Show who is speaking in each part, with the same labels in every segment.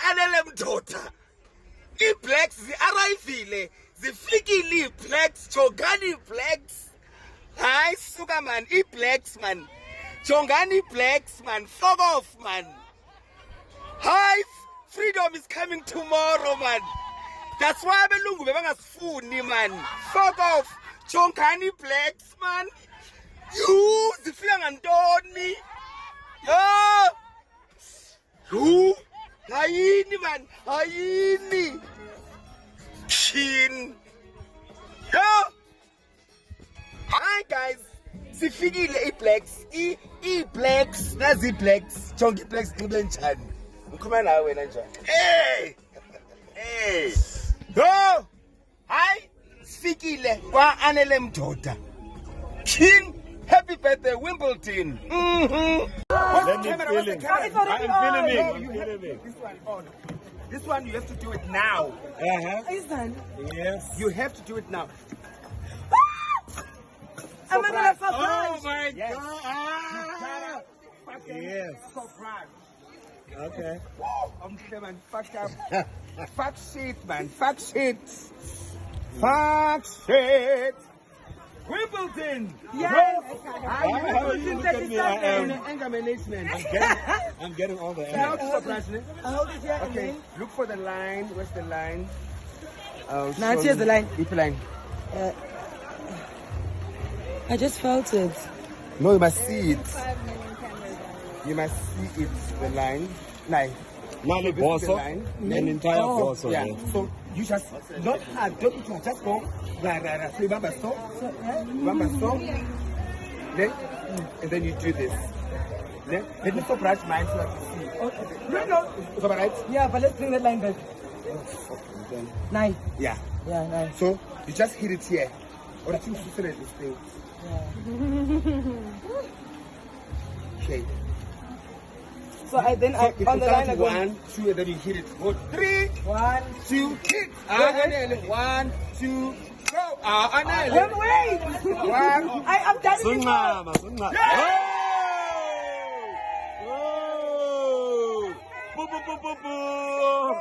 Speaker 1: anele mdoda. I-blacks zi-arrivile. Zifikile i-blacks. Jongani i-blacks. Hayi, suka man. I-blacks man. Jongani i-blacks man. Fuck off man. Hi, freedom is coming tomorrow man. That's why abelungu bebangasifuni man. Fuck off. Jongani blacks man. You zifika ngantoni? Yo. You. Hayini man. Hayini. Chin. Yo. Hi guys. Sifikile i-blacks. I-blacks. Nazi blacks. Jongi blacks ngibele njani? Ukhuluma nawe wena njani? Hey. Hey. Yo. Hi. Sifikile kwa anele mdoda. King, happy birthday Wimbledon.
Speaker 2: Let me feel it. I'm feeling it.
Speaker 1: No, this one you have to do it now.
Speaker 3: Is done.
Speaker 2: Yes.
Speaker 1: You have to do it now.
Speaker 3: I'm gonna
Speaker 2: Oh my
Speaker 1: Yes.
Speaker 2: God. Ah. Yes.
Speaker 1: Surprise.
Speaker 2: Okay.
Speaker 1: I'm man, fucked up. Fuck shit, man. Fuck shit. Fuck shit. Wimbledon.
Speaker 3: Yes.
Speaker 2: How do you look at me?
Speaker 1: Anger management.
Speaker 2: I'm getting all the
Speaker 1: Now
Speaker 2: air.
Speaker 1: to surprise me.
Speaker 3: I hold it here.
Speaker 1: Okay, look for the line. Where's the line?
Speaker 3: Now here's the line.
Speaker 1: Which line?
Speaker 3: I just felt it.
Speaker 1: No, you must see it. You must see it. The line. Line.
Speaker 2: Nali
Speaker 1: This is the
Speaker 2: boso.
Speaker 1: line.
Speaker 2: An entire boso.
Speaker 1: Yeah.
Speaker 2: Yeah.
Speaker 1: So you just not hard. Don't do it. Just go. Right. So remember stop. Remember stop. Then and then you do this. Then let me stop right mind so I can see. Okay. No. It's all right.
Speaker 3: Yeah, but let's bring that line back.
Speaker 1: Then,
Speaker 3: Nine.
Speaker 1: yeah.
Speaker 3: Yeah, nine.
Speaker 1: So you just hit it here. Or I think you said this thing. Okay.
Speaker 3: So I then I,
Speaker 1: If
Speaker 3: on
Speaker 1: you
Speaker 3: the line
Speaker 1: count
Speaker 3: I go
Speaker 1: 1, 2, and then you hit it. Go 3,
Speaker 3: 1,
Speaker 1: 2, hit. And then 1, 2, go.
Speaker 3: wait. I'm done it before.
Speaker 2: Sungama, sungama. Oh! Boo, boo, boo, boo, boo.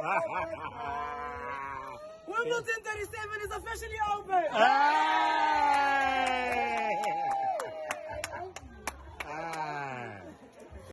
Speaker 3: Wimbledon 37 is officially over.
Speaker 2: Ah!